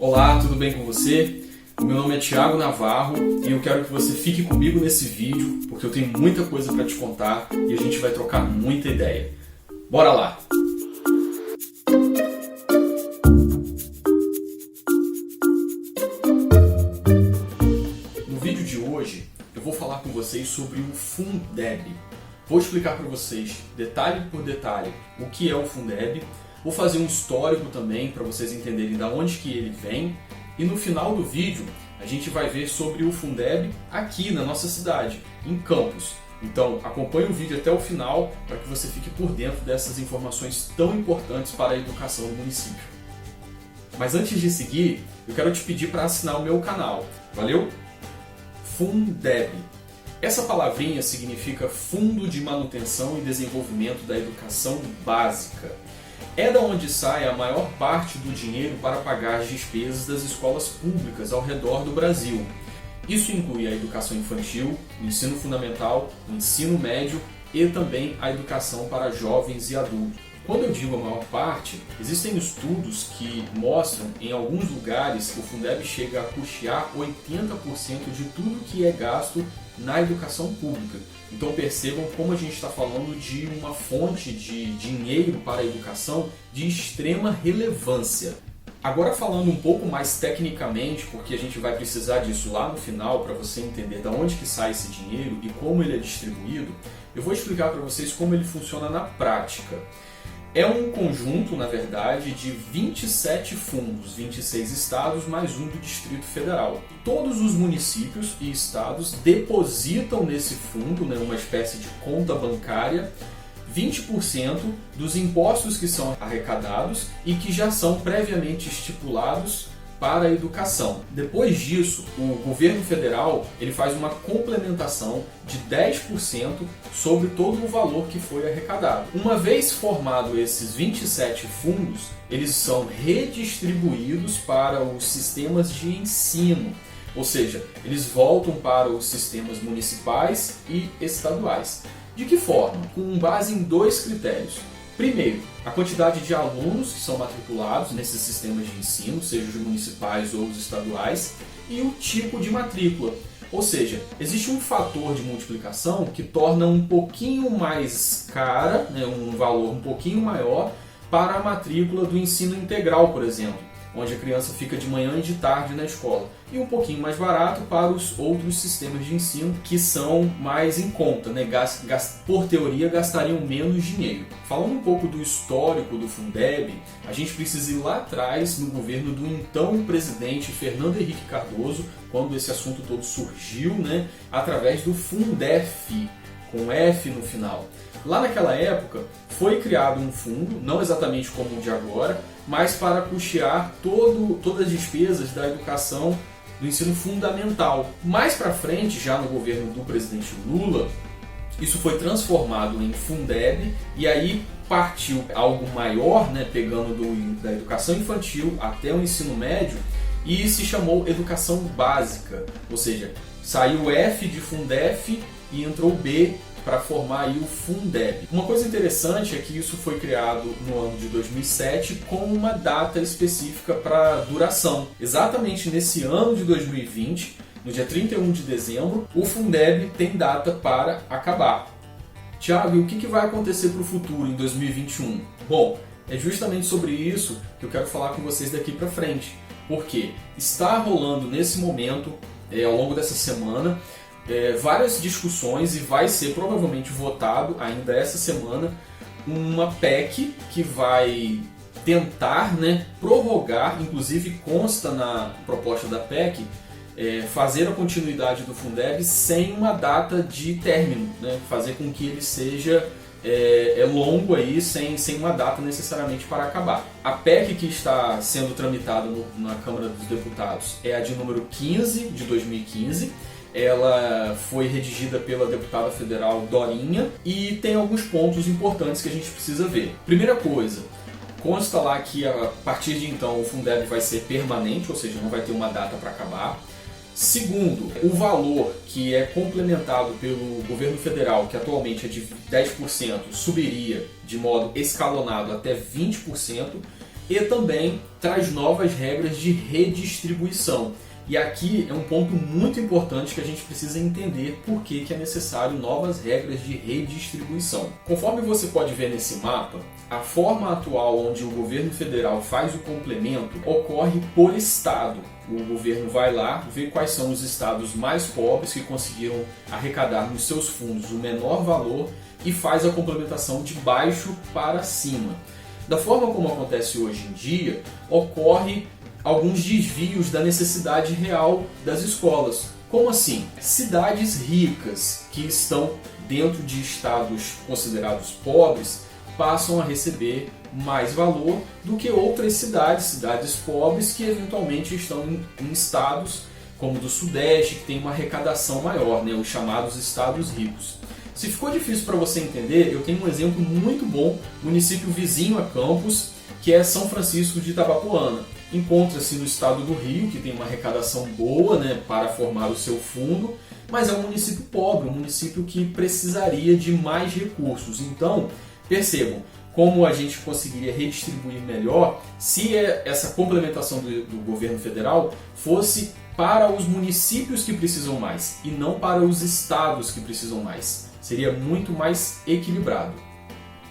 Olá, tudo bem com você? O meu nome é Thiago Navarro e eu quero que você fique comigo nesse vídeo porque eu tenho muita coisa para te contar e a gente vai trocar muita ideia. Bora lá! No vídeo de hoje eu vou falar com vocês sobre o Fundeb. Vou explicar para vocês, detalhe por detalhe, o que é o Fundeb. Vou fazer um histórico também para vocês entenderem de onde que ele vem. E no final do vídeo a gente vai ver sobre o Fundeb aqui na nossa cidade, em Campos. Então acompanhe o vídeo até o final para que você fique por dentro dessas informações tão importantes para a educação do município. Mas antes de seguir, eu quero te pedir para assinar o meu canal. Valeu? Fundeb. Essa palavrinha significa Fundo de Manutenção e Desenvolvimento da Educação Básica. É da onde sai a maior parte do dinheiro para pagar as despesas das escolas públicas ao redor do Brasil. Isso inclui a educação infantil, o ensino fundamental, o ensino médio e também a educação para jovens e adultos. Quando eu digo a maior parte, existem estudos que mostram em alguns lugares que o Fundeb chega a custear 80% de tudo que é gasto na educação pública. Então percebam como a gente está falando de uma fonte de dinheiro para a educação de extrema relevância. Agora falando um pouco mais tecnicamente, porque a gente vai precisar disso lá no final para você entender de onde que sai esse dinheiro e como ele é distribuído, eu vou explicar para vocês como ele funciona na prática. É um conjunto, na verdade, de 27 fundos, 26 estados mais um do Distrito Federal. Todos os municípios e estados depositam nesse fundo, uma espécie de conta bancária, 20% dos impostos que são arrecadados e que já são previamente estipulados para a educação. Depois disso, o governo federal ele faz uma complementação de 10% sobre todo o valor que foi arrecadado. Uma vez formado esses 27 fundos, eles são redistribuídos para os sistemas de ensino, ou seja, eles voltam para os sistemas municipais e estaduais. De que forma? Com base em dois critérios. Primeiro, a quantidade de alunos que são matriculados nesses sistemas de ensino, seja os municipais ou os estaduais, e o tipo de matrícula. Ou seja, existe um fator de multiplicação que torna um pouquinho mais cara, um valor um pouquinho maior para a matrícula do ensino integral, por exemplo, onde a criança fica de manhã e de tarde na escola, e um pouquinho mais barato para os outros sistemas de ensino que são mais em conta, por teoria gastariam menos dinheiro. Falando um pouco do histórico do Fundeb, a gente precisa ir lá atrás no governo do então presidente Fernando Henrique Cardoso, quando esse assunto todo surgiu, através do Fundef, com F no final. Lá naquela época foi criado um fundo, não exatamente como o de agora, mas para custear todas as despesas da educação do ensino fundamental. Mais para frente, já no governo do presidente Lula, isso foi transformado em Fundeb e aí partiu algo maior, pegando da educação infantil até o ensino médio, e se chamou Educação Básica, ou seja, saiu o F de Fundef e entrou o B para formar aí o Fundeb. Uma coisa interessante é que isso foi criado no ano de 2007 com uma data específica para duração. Exatamente nesse ano de 2020, no dia 31 de dezembro, o Fundeb tem data para acabar. Tiago, e o que vai acontecer para o futuro em 2021? Bom, é justamente sobre isso que eu quero falar com vocês daqui para frente. Porque está rolando nesse momento, ao longo dessa semana, várias discussões e vai ser provavelmente votado ainda essa semana uma PEC que vai tentar prorrogar, inclusive consta na proposta da PEC, fazer a continuidade do Fundeb sem uma data de término, fazer com que ele seja longo aí, sem uma data necessariamente para acabar. A PEC que está sendo tramitada na Câmara dos Deputados é a de número 15 de 2015. Ela foi redigida pela deputada federal Dorinha e tem alguns pontos importantes que a gente precisa ver. Primeira coisa, consta lá que a partir de então o Fundeb vai ser permanente, ou seja, não vai ter uma data para acabar. Segundo, o valor que é complementado pelo governo federal, que atualmente é de 10%, subiria de modo escalonado até 20%. e também traz novas regras de redistribuição. E aqui é um ponto muito importante que a gente precisa entender por que é necessário novas regras de redistribuição. Conforme você pode ver nesse mapa, a forma atual onde o governo federal faz o complemento ocorre por estado. O governo vai lá, vê quais são os estados mais pobres que conseguiram arrecadar nos seus fundos o menor valor e faz a complementação de baixo para cima. Da forma como acontece hoje em dia, ocorre alguns desvios da necessidade real das escolas. Como assim? Cidades ricas que estão dentro de estados considerados pobres passam a receber mais valor do que outras cidades pobres que eventualmente estão em estados como o do Sudeste, que tem uma arrecadação maior, né? Os chamados estados ricos. Se ficou difícil para você entender, eu tenho um exemplo muito bom, município vizinho a Campos, que é São Francisco de Itabapoana. Encontra-se no estado do Rio, que tem uma arrecadação boa, né, para formar o seu fundo, mas é um município pobre, um município que precisaria de mais recursos. Então, percebam como a gente conseguiria redistribuir melhor se essa complementação do governo federal fosse para os municípios que precisam mais e não para os estados que precisam mais. Seria muito mais equilibrado.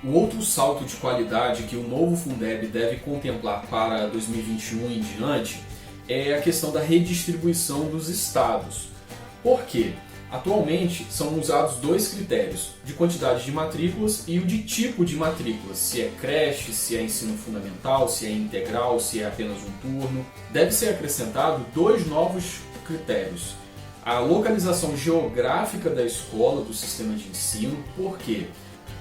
O outro salto de qualidade que o novo Fundeb deve contemplar para 2021 em diante é a questão da redistribuição dos estados. Por quê? Atualmente são usados dois critérios, de quantidade de matrículas e o de tipo de matrículas, se é creche, se é ensino fundamental, se é integral, se é apenas um turno. Deve ser acrescentado dois novos critérios. A localização geográfica da escola, do sistema de ensino. Por quê?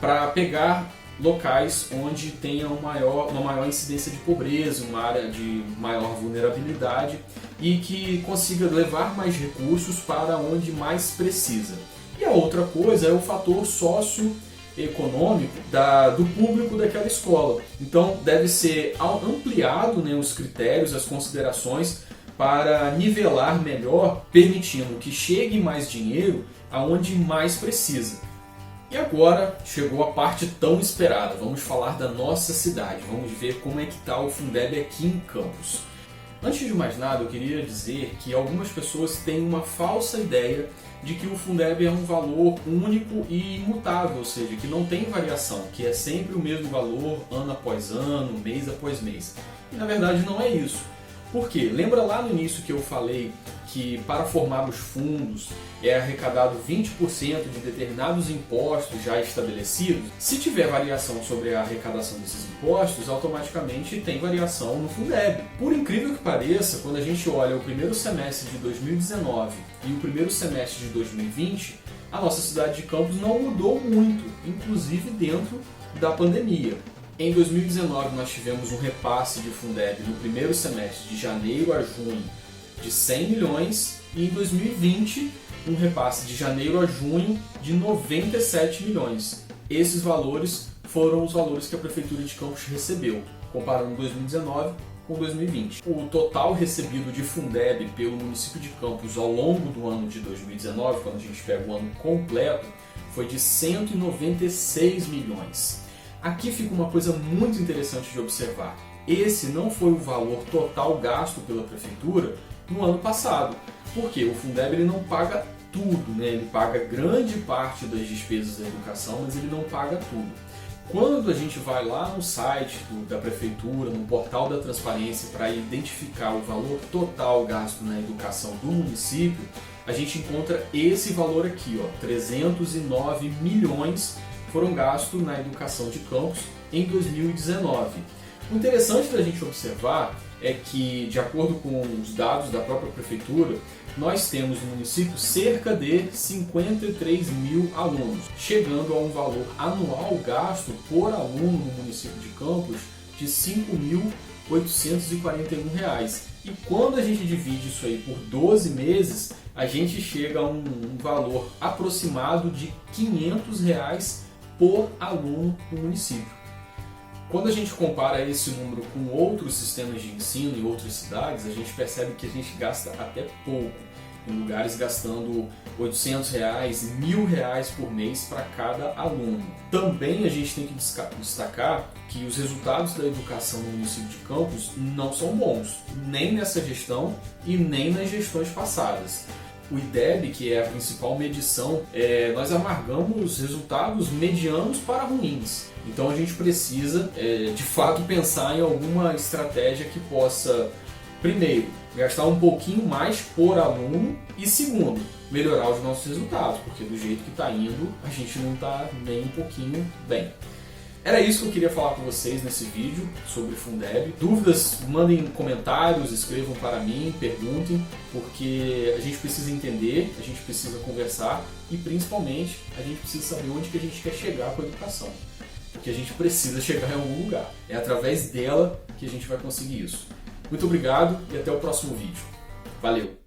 Para pegar locais onde tenha uma maior incidência de pobreza, uma área de maior vulnerabilidade e que consiga levar mais recursos para onde mais precisa. E a outra coisa é o fator socioeconômico do público daquela escola. Então deve ser ampliado, né, os critérios, as considerações para nivelar melhor, permitindo que chegue mais dinheiro aonde mais precisa. E agora chegou a parte tão esperada, vamos falar da nossa cidade, vamos ver como é que está o Fundeb aqui em Campos. Antes de mais nada, eu queria dizer que algumas pessoas têm uma falsa ideia de que o Fundeb é um valor único e imutável, ou seja, que não tem variação, que é sempre o mesmo valor ano após ano, mês após mês. E na verdade não é isso. Por quê? Lembra lá no início que eu falei que para formar os fundos é arrecadado 20% de determinados impostos já estabelecidos? Se tiver variação sobre a arrecadação desses impostos, automaticamente tem variação no Fundeb. Por incrível que pareça, quando a gente olha o primeiro semestre de 2019 e o primeiro semestre de 2020, a nossa cidade de Campos não mudou muito, inclusive dentro da pandemia. Em 2019 nós tivemos um repasse de Fundeb no primeiro semestre de janeiro a junho de 100 milhões e em 2020 um repasse de janeiro a junho de 97 milhões. Esses valores foram os valores que a Prefeitura de Campos recebeu, comparando 2019 com 2020. O total recebido de Fundeb pelo município de Campos ao longo do ano de 2019, quando a gente pega o ano completo, foi de 196 milhões. Aqui fica uma coisa muito interessante de observar. Esse não foi o valor total gasto pela Prefeitura no ano passado. Porque o Fundeb ele não paga tudo, né? Ele paga grande parte das despesas da educação, mas ele não paga tudo. Quando a gente vai lá no site da Prefeitura, no portal da transparência, para identificar o valor total gasto na educação do município, a gente encontra esse valor aqui, ó, 309 milhões foram gastos na educação de Campos em 2019. O interessante da gente observar é que, de acordo com os dados da própria Prefeitura, nós temos no município cerca de 53 mil alunos, chegando a um valor anual gasto por aluno no município de Campos de R$ 5.841. E quando a gente divide isso aí por 12 meses, a gente chega a um valor aproximado de R$ 500 por aluno no município. Quando a gente compara esse número com outros sistemas de ensino em outras cidades, a gente percebe que a gente gasta até pouco. em lugares gastando R$800, R$1.000 por mês para cada aluno. Também a gente tem que destacar que os resultados da educação no município de Campos não são bons, nem nessa gestão e nem nas gestões passadas. O IDEB, que é a principal medição, nós amargamos resultados medianos para ruins. Então a gente precisa, de fato, pensar em alguma estratégia que possa, primeiro, gastar um pouquinho mais por aluno e, segundo, melhorar os nossos resultados, porque do jeito que está indo, a gente não está nem um pouquinho bem. Era isso que eu queria falar com vocês nesse vídeo sobre Fundeb. Dúvidas, mandem comentários, escrevam para mim, perguntem, porque a gente precisa entender, a gente precisa conversar e, principalmente, a gente precisa saber onde que a gente quer chegar com a educação. Porque a gente precisa chegar em algum lugar. É através dela que a gente vai conseguir isso. Muito obrigado e até o próximo vídeo. Valeu!